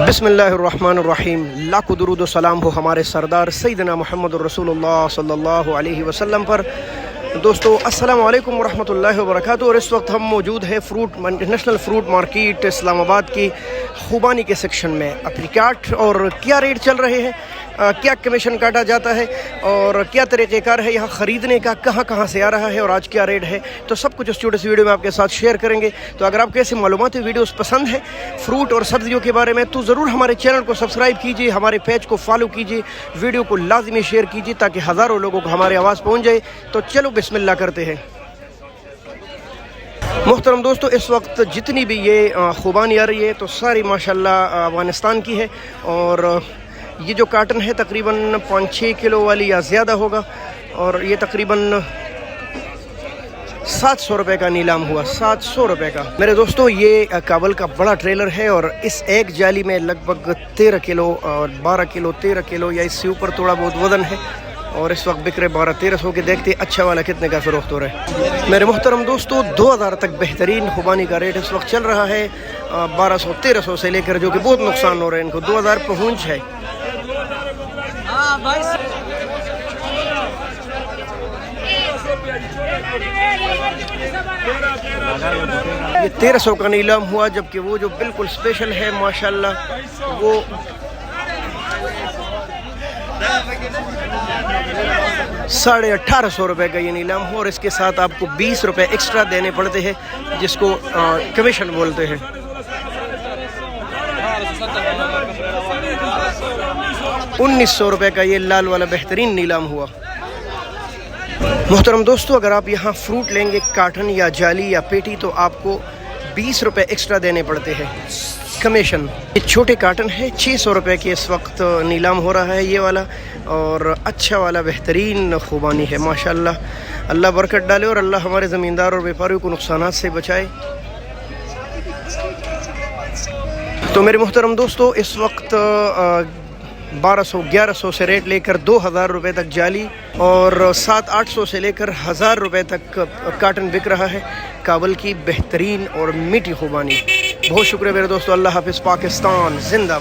बिस्मिल्लाहिर्रहमानिर्रहीम। लाखों दुरूद व सलाम हो हमारे सरदार सैयदना मोहम्मद रसूलुल्लाह सल्लल्लाहु अलैहि वसल्लम पर। दोस्तों अस्सलाम वालेकुम वरहमतुल्लाहि वबरकातुहू। और इस वक्त हम मौजूद है नेशनल फ्रूट मार्केट इस्लामाबाद की खुबानी के सेक्शन में। अप्रिकॉट और क्या रेट चल रहे हैं, क्या कमीशन काटा जाता है और क्या तरीक़ेकार है यहाँ ख़रीदने का, कहाँ कहाँ से आ रहा है और आज क्या रेट है, तो सब कुछ इस छोटे से वीडियो में आपके साथ शेयर करेंगे। तो अगर आपको ऐसी मालूमाती वीडियोस पसंद है फ्रूट और सब्जियों के बारे में तो ज़रूर हमारे चैनल को सब्सक्राइब कीजिए, हमारे पेज को फॉलो कीजिए, वीडियो को लाजमी शेयर कीजिए ताकि हज़ारों लोगों को हमारी आवाज़ पहुँच जाए। तो चलो बिस्मिल्लाह करते हैं। मुहतरम दोस्तों, इस वक्त जितनी भी ये खुबानी आ रही है तो सारी माशाल्लाह अफ़गानिस्तान की है। और ये जो काटन है तकरीबन 5-6 किलो वाली या ज़्यादा होगा और ये तकरीबन 700 रुपये का नीलाम हुआ, 700 रुपये का। मेरे दोस्तों ये काबल का बड़ा ट्रेलर है और इस एक जाली में लगभग 13 किलो और 12 किलो 13 किलो या इससे ऊपर थोड़ा बहुत वज़न है। और इस वक्त बिक रहे 1200-1300 के। देखते अच्छा वाला कितने का फ़रोख्त हो रहा है। मेरे मुहतरम दोस्तों 2000 तक बेहतरीन खुबानी का रेट इस वक्त चल रहा है, 1200-1300 से लेकर, जो कि बहुत नुकसान हो रहा है इनको, 2000 पहुँच है। ये 1300 का नीलाम हुआ, जबकि वो जो बिल्कुल स्पेशल है माशाल्लाह वो 1850 रुपये का ये नीलाम हो। और इसके साथ आपको 20 रुपये एक्स्ट्रा देने पड़ते हैं जिसको कमीशन बोलते हैं। 1900 रुपये का ये लाल वाला बेहतरीन नीलाम हुआ। मुहतरम दोस्तों अगर आप यहाँ फ्रूट लेंगे काटन या जाली या पेटी तो आपको 20 रुपये एक्स्ट्रा देने पड़ते हैं कमीशन। ये छोटे काटन है 600 रुपये के इस वक्त नीलाम हो रहा है ये वाला। और अच्छा वाला बेहतरीन खुबानी है माशाल्लाह। अल्लाह बरकत डाले और अल्लाह हमारे ज़मींदार और व्यापारियों को नुकसानात से बचाए। तो मेरे मुहतरम दोस्तों इस वक्त 1200-1100 से रेट लेकर 2000 रुपये तक जाली और 700-800 से लेकर 1000 रुपये तक काटन बिक रहा है। काबल की बेहतरीन और मीठी खुबानी। बहुत शुक्रिया मेरे दोस्तों। अल्लाह हाफिज़। पाकिस्तान जिंदाबाद।